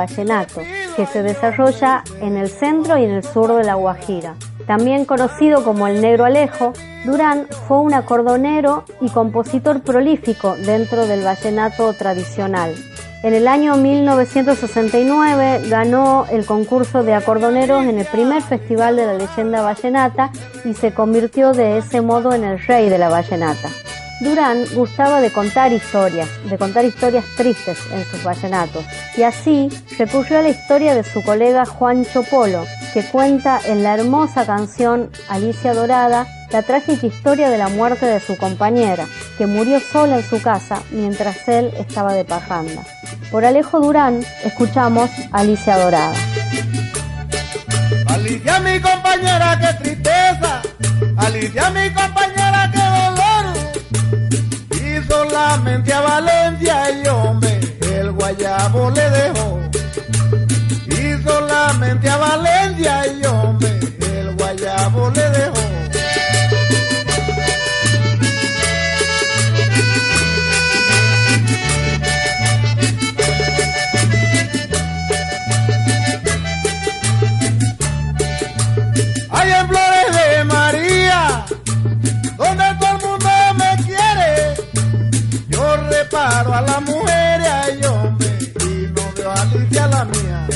que se desarrolla en el centro y en el sur de La Guajira. También conocido como el Negro Alejo, Durán fue un acordeonero y compositor prolífico dentro del vallenato tradicional. En el año 1969 ganó el concurso de acordeoneros en el primer Festival de la Leyenda Vallenata y se convirtió de ese modo en el rey de la vallenata. Durán gustaba de contar historias tristes en sus vallenatos, y así recurrió a la historia de su colega Juancho Polo, que cuenta en la hermosa canción Alicia Dorada la trágica historia de la muerte de su compañera, que murió sola en su casa mientras él estaba de parranda. Por Alejo Durán escuchamos Alicia Dorada. Alicia mi compañera, qué tristeza, Alicia mi compañera, qué dolor, y solamente a Valencia y hombre el guayabo le dejó, y solamente a Valencia y hombre el guayabo le dejó. Hay en Flores de María, donde todo el mundo me quiere, yo reparo a la mujer y hombre, y no veo a Alicia la mía.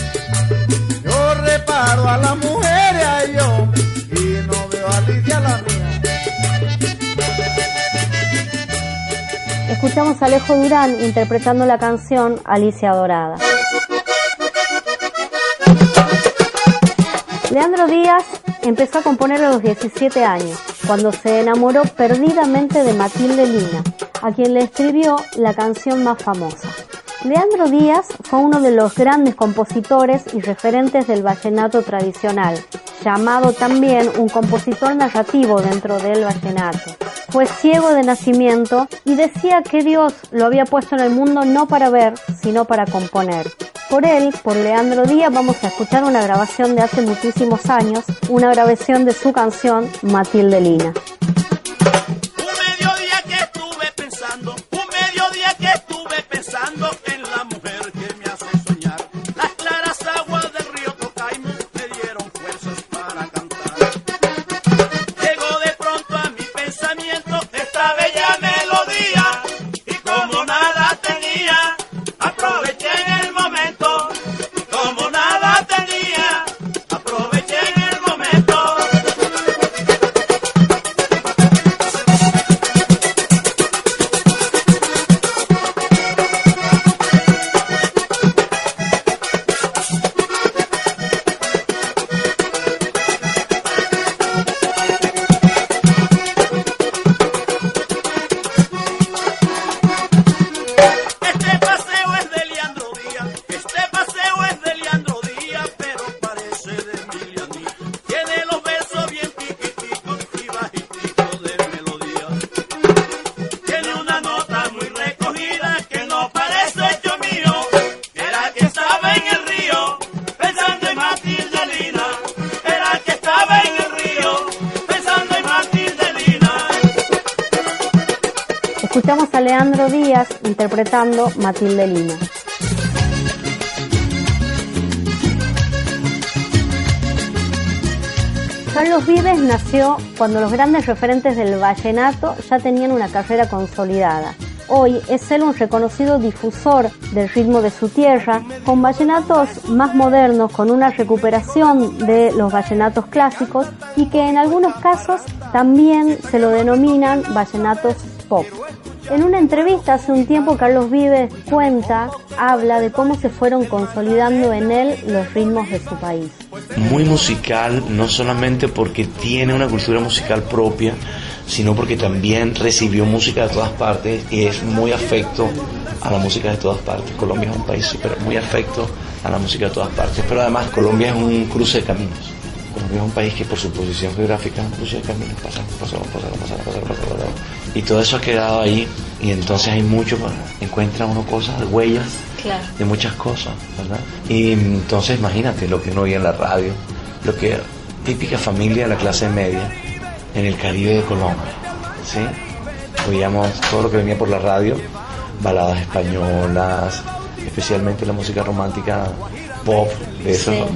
Yo reparo a la mujer y hombre, y no veo a Alicia la mía. Escuchamos a Alejo Durán interpretando la canción Alicia Dorada. Leandro Díaz empezó a componer a los 17 años, cuando se enamoró perdidamente de Matilde Lina, a quien le escribió la canción más famosa. Leandro Díaz fue uno de los grandes compositores y referentes del vallenato tradicional, llamado también un compositor narrativo dentro del vallenato. Fue ciego de nacimiento y decía que Dios lo había puesto en el mundo no para ver, sino para componer. Por él, por Leandro Díaz, vamos a escuchar una grabación de hace muchísimos años, una grabación de su canción Matilde Lina. En la mujer que me hace soñar, las claras aguas del río Tocaimo me dieron fuerzas para cantar. Llegó de pronto a mi pensamiento esta bella melodía, y como nada tenía, aproveché en el momento. Como nada tenía, aproveché en el momento. Escuchamos a Leandro Díaz interpretando Matilde Lina. Carlos Vives nació cuando los grandes referentes del vallenato ya tenían una carrera consolidada. Hoy es él un reconocido difusor del ritmo de su tierra, con vallenatos más modernos, con una recuperación de los vallenatos clásicos y que en algunos casos también se lo denominan vallenatos pop. En una entrevista hace un tiempo, Carlos Vives habla de cómo se fueron consolidando en él los ritmos de su país. Muy musical, no solamente porque tiene una cultura musical propia, sino porque también recibió música de todas partes y es muy afecto a la música de todas partes. Colombia es un país muy afecto a la música de todas partes, pero además Colombia es un cruce de caminos. Colombia es un país que por su posición geográfica es un cruce de caminos, pasa. Y todo eso ha quedado ahí, y entonces hay mucho, encuentra uno cosas, huellas, claro, de muchas cosas, ¿verdad? Y entonces imagínate lo que uno oía en la radio, lo que típica familia de la clase media en el Caribe de Colombia, ¿sí? Oíamos todo lo que venía por la radio, baladas españolas, especialmente la música romántica pop de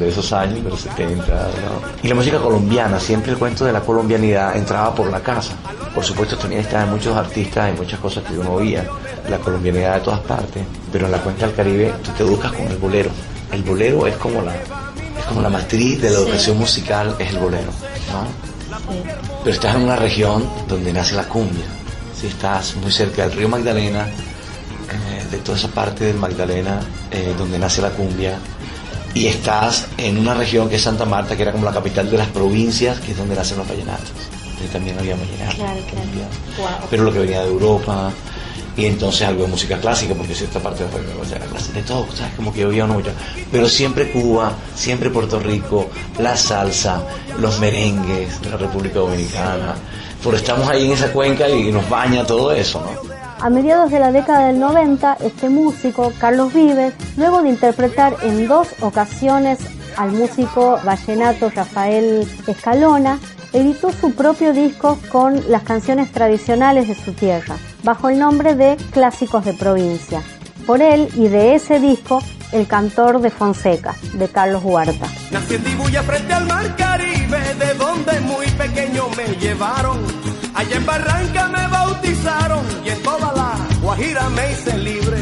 esos años, de los 70, ¿no? Y la música colombiana, siempre el cuento de la colombianidad entraba por la casa. Por supuesto también estaban muchos artistas y muchas cosas que uno oía, la colombianidad de todas partes, pero en la cuenca del Caribe tú te educas con el bolero. El bolero es como la matriz de la educación musical, es el bolero, ¿no? Sí. Pero estás en una región donde nace la cumbia, ¿sí? Estás muy cerca del río Magdalena, de toda esa parte del Magdalena donde nace la cumbia, y estás en una región que es Santa Marta, que era como la capital de las provincias, que es donde nacen los vallenatos. Entonces también había vallenatos, claro. Wow. Pero lo que venía de Europa, y entonces algo de música clásica, porque cierta parte de la clásica, de todo, ¿sabes? Como que oía mucho. Pero siempre Cuba, siempre Puerto Rico, la salsa, los merengues de la República Dominicana. Porque estamos ahí en esa cuenca y nos baña todo eso, ¿no? A mediados de la década del 90, este músico, Carlos Vives, luego de interpretar en 2 ocasiones al músico vallenato Rafael Escalona, editó su propio disco con las canciones tradicionales de su tierra, bajo el nombre de Clásicos de Provincia. Por él y de ese disco, El Cantor de Fonseca, de Carlos Huerta. Nací en Dibuya frente al mar Caribe, de donde muy pequeño me llevaron. Allá en Barranca me bautizaron y en toda la Guajira me hice libre.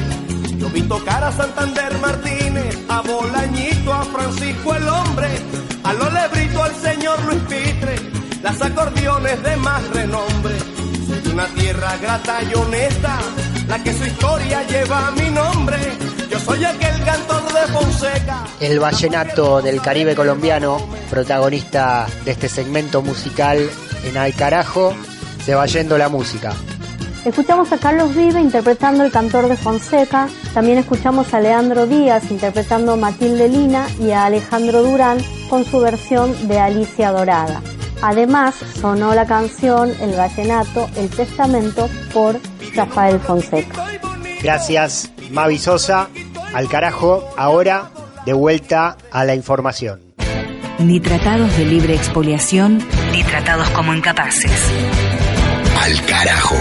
Yo vi tocar a Santander Martínez, a Bolañito, a Francisco el Hombre, a Lo Lebrito, al señor Luis Pitre, las acordeones de más renombre. Soy de una tierra grata y honesta, la que su historia lleva mi nombre. Yo soy aquel cantor de Fonseca. El vallenato del Caribe colombiano, protagonista de este segmento musical en Al Carajo, se va yendo la música. Escuchamos a Carlos Vive interpretando El Cantor de Fonseca, también escuchamos a Leandro Díaz interpretando Matilde Lina y a Alejandro Durán con su versión de Alicia Dorada. Además, sonó la canción El Vallenato, El Testamento por Rafael Fonseca. Gracias, Mavi Sosa. Al carajo, ahora de vuelta a la información. Ni tratados de libre expoliación, ni tratados como incapaces. Al carajo.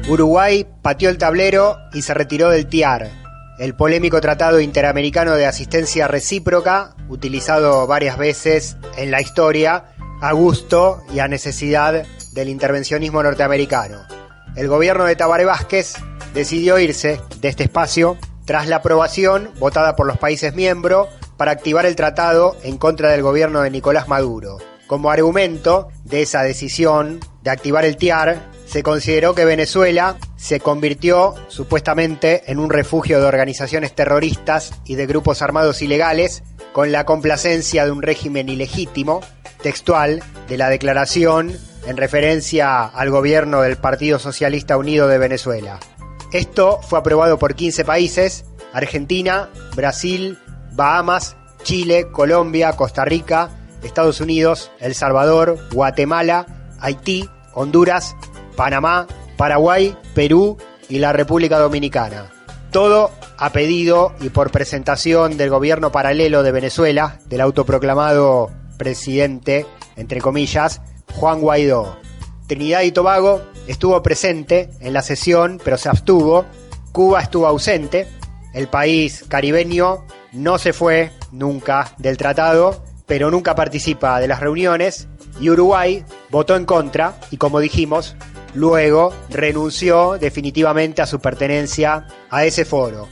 Uruguay pateó el tablero y se retiró del TIAR, el polémico Tratado Interamericano de Asistencia Recíproca, utilizado varias veces en la historia, a gusto y a necesidad del intervencionismo norteamericano. El gobierno de Tabaré Vázquez decidió irse de este espacio tras la aprobación votada por los países miembros para activar el tratado en contra del gobierno de Nicolás Maduro. Como argumento de esa decisión de activar el TIAR, se consideró que Venezuela se convirtió supuestamente en un refugio de organizaciones terroristas y de grupos armados ilegales con la complacencia de un régimen ilegítimo, textual de la declaración en referencia al gobierno del Partido Socialista Unido de Venezuela. Esto fue aprobado por 15 países: Argentina, Brasil, Bahamas, Chile, Colombia, Costa Rica, Estados Unidos, El Salvador, Guatemala, Haití, Honduras, Panamá, Paraguay, Perú y la República Dominicana. Todo a pedido y por presentación del gobierno paralelo de Venezuela, del autoproclamado presidente, entre comillas, Juan Guaidó. Trinidad y Tobago estuvo presente en la sesión, pero se abstuvo. Cuba estuvo ausente. El país caribeño no se fue nunca del tratado, pero nunca participa de las reuniones. Y Uruguay votó en contra y, como dijimos, luego renunció definitivamente a su pertenencia a ese foro.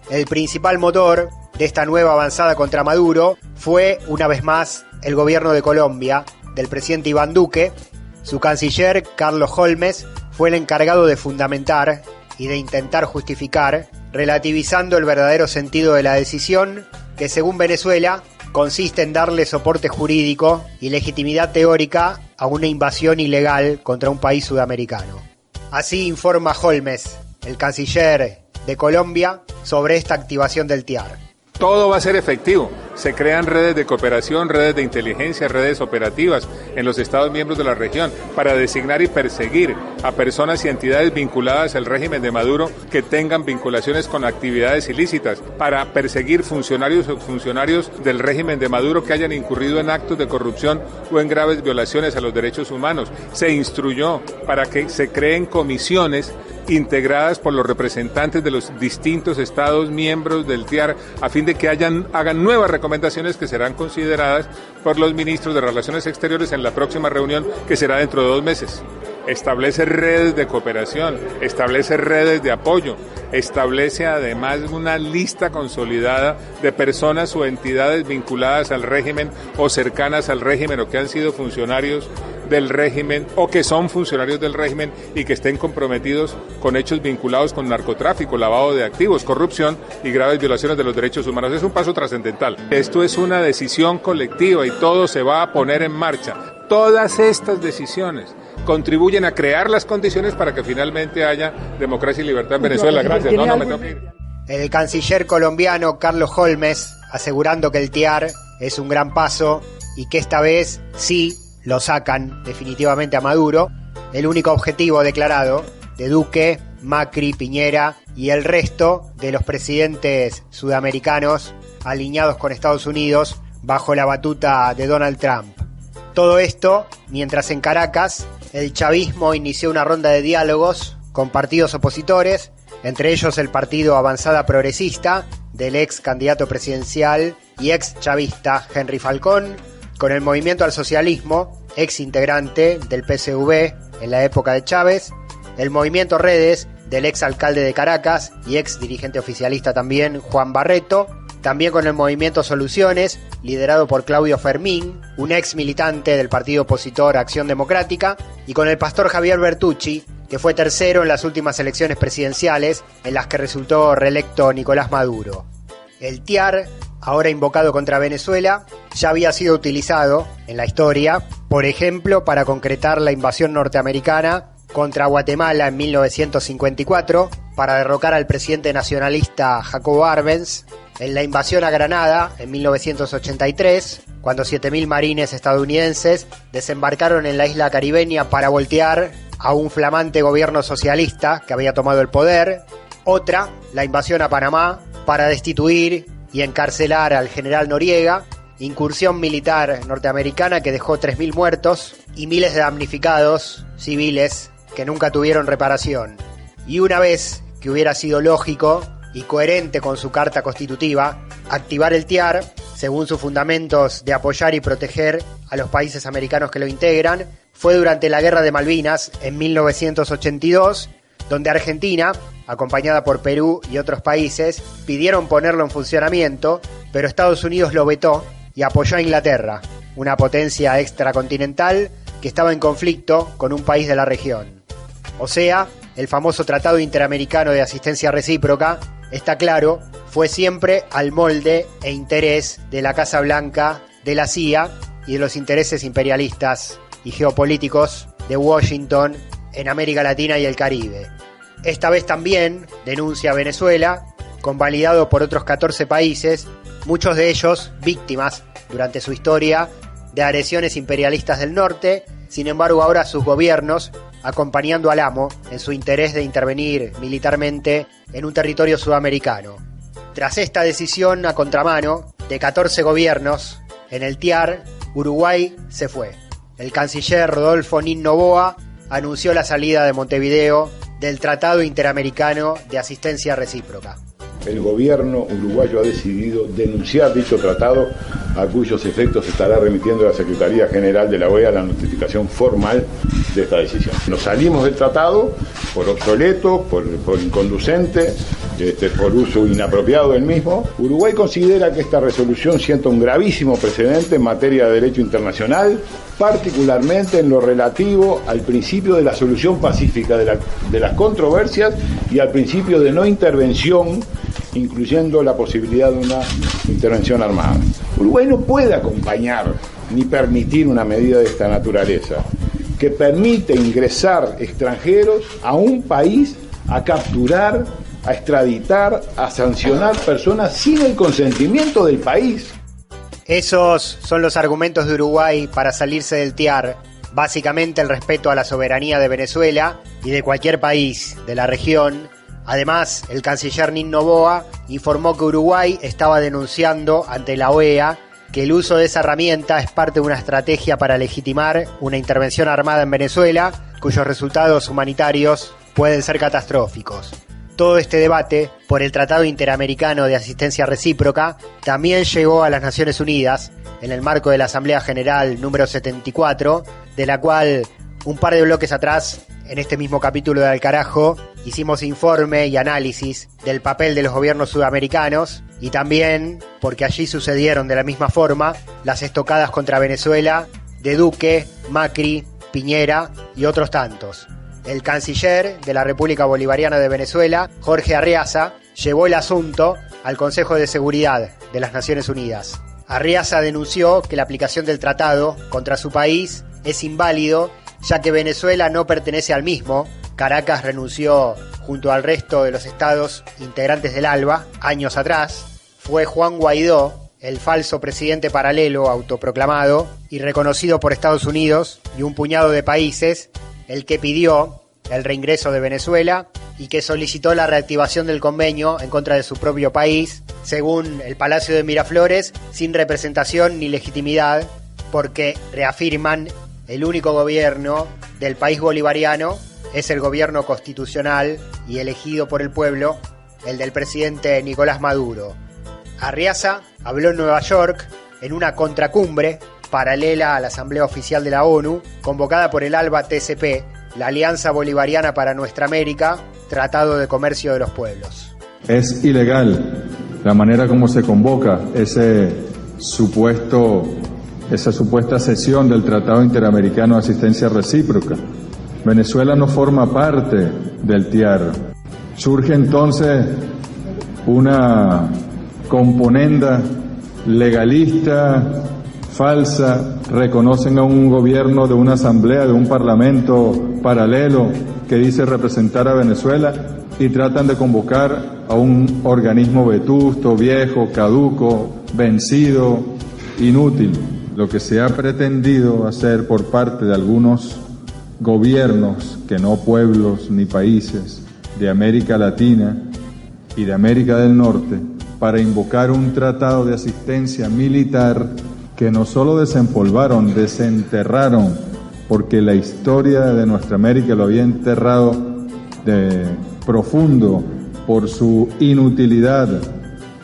El principal motor de esta nueva avanzada contra Maduro fue, una vez más, el gobierno de Colombia, del presidente Iván Duque. Su canciller, Carlos Holmes, fue el encargado de fundamentar y de intentar justificar, relativizando el verdadero sentido de la decisión, que según Venezuela consiste en darle soporte jurídico y legitimidad teórica a una invasión ilegal contra un país sudamericano. Así informa Holmes, el canciller de Colombia, sobre esta activación del TIAR. Todo va a ser efectivo. Se crean redes de cooperación, redes de inteligencia, redes operativas en los Estados miembros de la región para designar y perseguir a personas y entidades vinculadas al régimen de Maduro que tengan vinculaciones con actividades ilícitas, para perseguir funcionarios o exfuncionarios del régimen de Maduro que hayan incurrido en actos de corrupción o en graves violaciones a los derechos humanos. Se instruyó para que se creen comisiones integradas por los representantes de los distintos estados miembros del TIAR a fin de que hagan nuevas recomendaciones que serán consideradas por los ministros de Relaciones Exteriores en la próxima reunión, que será dentro de 2 meses. Establece redes de cooperación, establece redes de apoyo, establece además una lista consolidada de personas o entidades vinculadas al régimen o cercanas al régimen o que han sido funcionarios del régimen o que son funcionarios del régimen y que estén comprometidos con hechos vinculados con narcotráfico, lavado de activos, corrupción y graves violaciones de los derechos humanos. Es un paso trascendental. Esto es una decisión colectiva y todo se va a poner en marcha. Todas estas decisiones contribuyen a crear las condiciones para que finalmente haya democracia y libertad en Venezuela. Gracias. No me tengo que ir. El canciller colombiano Carlos Holmes asegurando que el TIAR es un gran paso y que esta vez sí lo sacan definitivamente a Maduro. El único objetivo declarado de Duque, Macri, Piñera y el resto de los presidentes sudamericanos alineados con Estados Unidos bajo la batuta de Donald Trump. Todo esto mientras en Caracas el chavismo inició una ronda de diálogos con partidos opositores, entre ellos el Partido Avanzada Progresista del ex candidato presidencial y ex chavista Henry Falcón, con el Movimiento al Socialismo, ex integrante del PSV en la época de Chávez, el Movimiento Redes del ex alcalde de Caracas y ex dirigente oficialista también Juan Barreto, también con el movimiento Soluciones, liderado por Claudio Fermín, un ex militante del partido opositor Acción Democrática, y con el pastor Javier Bertucci, que fue tercero en las últimas elecciones presidenciales en las que resultó reelecto Nicolás Maduro. El TIAR, ahora invocado contra Venezuela, ya había sido utilizado en la historia, por ejemplo, para concretar la invasión norteamericana contra Guatemala en 1954, para derrocar al presidente nacionalista Jacobo Arbenz, en la invasión a Granada en 1983, cuando 7.000 marines estadounidenses desembarcaron en la isla caribeña para voltear a un flamante gobierno socialista que había tomado el poder. Otra, la invasión a Panamá, para destituir y encarcelar al general Noriega, incursión militar norteamericana que dejó 3.000 muertos y miles de damnificados civiles que nunca tuvieron reparación. Y una vez que hubiera sido lógico y coherente con su carta constitutiva, activar el TIAR, según sus fundamentos de apoyar y proteger a los países americanos que lo integran, fue durante la Guerra de Malvinas en 1982, donde Argentina, acompañada por Perú y otros países, pidieron ponerlo en funcionamiento, pero Estados Unidos lo vetó y apoyó a Inglaterra, una potencia extracontinental que estaba en conflicto con un país de la región. O sea, el famoso Tratado Interamericano de Asistencia Recíproca, está claro, fue siempre al molde e interés de la Casa Blanca, de la CIA y de los intereses imperialistas y geopolíticos de Washington en América Latina y el Caribe. Esta vez también denuncia Venezuela, convalidado por otros 14 países, muchos de ellos víctimas durante su historia de agresiones imperialistas del norte. Sin embargo, ahora sus gobiernos acompañando al amo en su interés de intervenir militarmente en un territorio sudamericano. Tras esta decisión a contramano de 14 gobiernos en el TIAR, Uruguay se fue. El canciller Rodolfo Nin Noboa anunció la salida de Montevideo del Tratado Interamericano de Asistencia Recíproca. El gobierno uruguayo ha decidido denunciar dicho tratado, a cuyos efectos estará remitiendo la Secretaría General de la OEA la notificación formal de esta decisión. Nos salimos del tratado por obsoleto, por inconducente, por uso inapropiado del mismo. Uruguay considera que esta resolución sienta un gravísimo precedente en materia de derecho internacional, particularmente en lo relativo al principio de la solución pacífica de las controversias y al principio de no intervención, incluyendo la posibilidad de una intervención armada. Uruguay no puede acompañar ni permitir una medida de esta naturaleza, que permite ingresar extranjeros a un país a capturar, a extraditar, a sancionar personas sin el consentimiento del país. Esos son los argumentos de Uruguay para salirse del TIAR. Básicamente el respeto a la soberanía de Venezuela y de cualquier país de la región. Además, el canciller Nin Noboa informó que Uruguay estaba denunciando ante la OEA que el uso de esa herramienta es parte de una estrategia para legitimar una intervención armada en Venezuela, cuyos resultados humanitarios pueden ser catastróficos. Todo este debate por el Tratado Interamericano de Asistencia Recíproca también llegó a las Naciones Unidas en el marco de la Asamblea General número 74, de la cual un par de bloques atrás, en este mismo capítulo de Al Carajo, hicimos informe y análisis del papel de los gobiernos sudamericanos y también porque allí sucedieron de la misma forma las estocadas contra Venezuela de Duque, Macri, Piñera y otros tantos. El canciller de la República Bolivariana de Venezuela, Jorge Arriaza, llevó el asunto al Consejo de Seguridad de las Naciones Unidas. Arriaza denunció que la aplicación del tratado contra su país es inválido, ya que Venezuela no pertenece al mismo. Caracas renunció junto al resto de los estados integrantes del ALBA años atrás. Fue Juan Guaidó, el falso presidente paralelo autoproclamado y reconocido por Estados Unidos y un puñado de países, el que pidió el reingreso de Venezuela y que solicitó la reactivación del convenio en contra de su propio país, según el Palacio de Miraflores, sin representación ni legitimidad, porque, reafirman, el único gobierno del país bolivariano es el gobierno constitucional y elegido por el pueblo, el del presidente Nicolás Maduro. Arriaza habló en Nueva York en una contracumbre paralela a la Asamblea Oficial de la ONU, convocada por el ALBA-TCP, la Alianza Bolivariana para Nuestra América, Tratado de Comercio de los Pueblos. Es ilegal la manera como se convoca esa supuesta cesión del Tratado Interamericano de Asistencia Recíproca. Venezuela no forma parte del TIAR. Surge entonces una componenda legalista, falsa, reconocen a un gobierno de una asamblea, de un parlamento paralelo que dice representar a Venezuela y tratan de convocar a un organismo vetusto, viejo, caduco, vencido, inútil. Lo que se ha pretendido hacer por parte de algunos gobiernos, que no pueblos ni países, de América Latina y de América del Norte, para invocar un tratado de asistencia militar que no solo desempolvaron, desenterraron, porque la historia de nuestra América lo había enterrado de profundo por su inutilidad,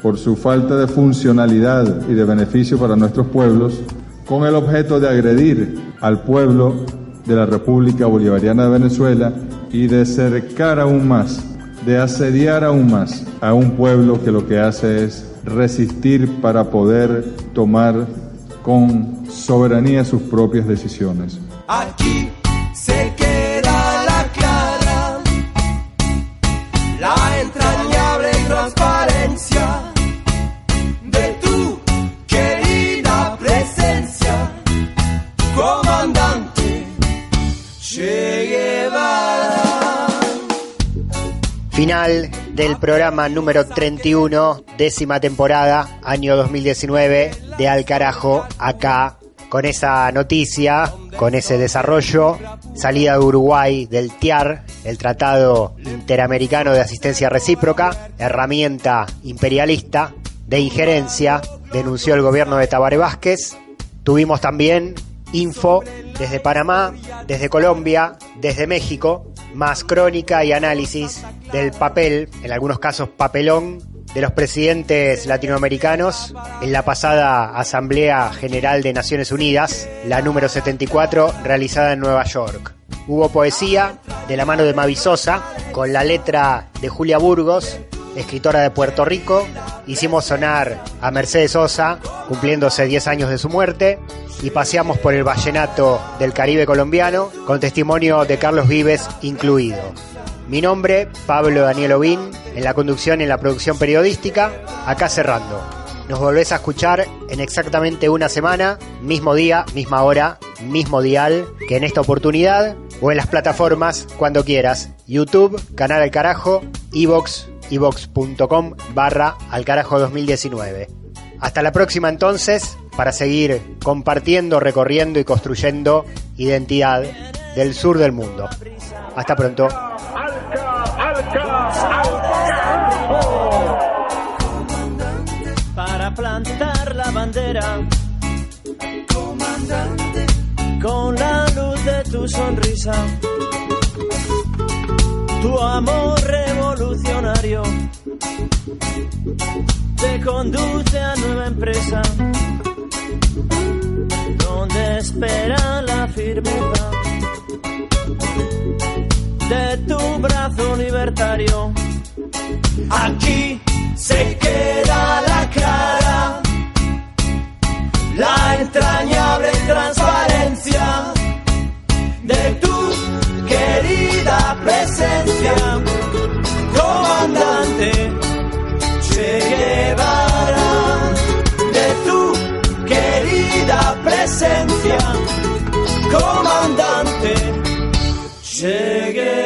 por su falta de funcionalidad y de beneficio para nuestros pueblos, con el objeto de agredir al pueblo de la República Bolivariana de Venezuela y de cercar aún más, de asediar aún más a un pueblo que lo que hace es resistir para poder tomar con soberanía sus propias decisiones. Aquí se queda la clara, la entrañable transparencia de tu querida presencia, comandante Che Guevara. Final del programa número 31, 10ª temporada, año 2019, de Al Carajo, acá, con esa noticia, con ese desarrollo, salida de Uruguay del TIAR, el Tratado Interamericano de Asistencia Recíproca, herramienta imperialista de injerencia, denunció el gobierno de Tabaré Vázquez. Tuvimos también info desde Panamá, desde Colombia, desde México, más crónica y análisis del papel, en algunos casos papelón, de los presidentes latinoamericanos en la pasada Asamblea General de Naciones Unidas, la número 74, realizada en Nueva York. Hubo poesía de la mano de Mavi Sosa, con la letra de Julia Burgos, escritora de Puerto Rico. Hicimos sonar a Mercedes Sosa, cumpliéndose 10 años de su muerte, y paseamos por el vallenato del Caribe colombiano, con testimonio de Carlos Vives incluido. Mi nombre, Pablo Daniel Ovín, en la conducción y en la producción periodística, acá cerrando. Nos volvés a escuchar en exactamente una semana, mismo día, misma hora, mismo dial, que en esta oportunidad, o en las plataformas cuando quieras. YouTube, Canal Al Carajo, iVoox, iVoox.com/Alcarajo 2019. Hasta la próxima entonces, para seguir compartiendo, recorriendo y construyendo identidad del sur del mundo. Hasta pronto. Para plantar la bandera, comandante, con la luz de tu sonrisa, tu amor revolucionario te conduce a nueva empresa, donde espera la firmeza de tu brazo libertario. Aquí se queda la clara, la entrañable transparencia de tu querida presencia, comandante Che Guevara, de tu querida presencia, comandante Che Guevara.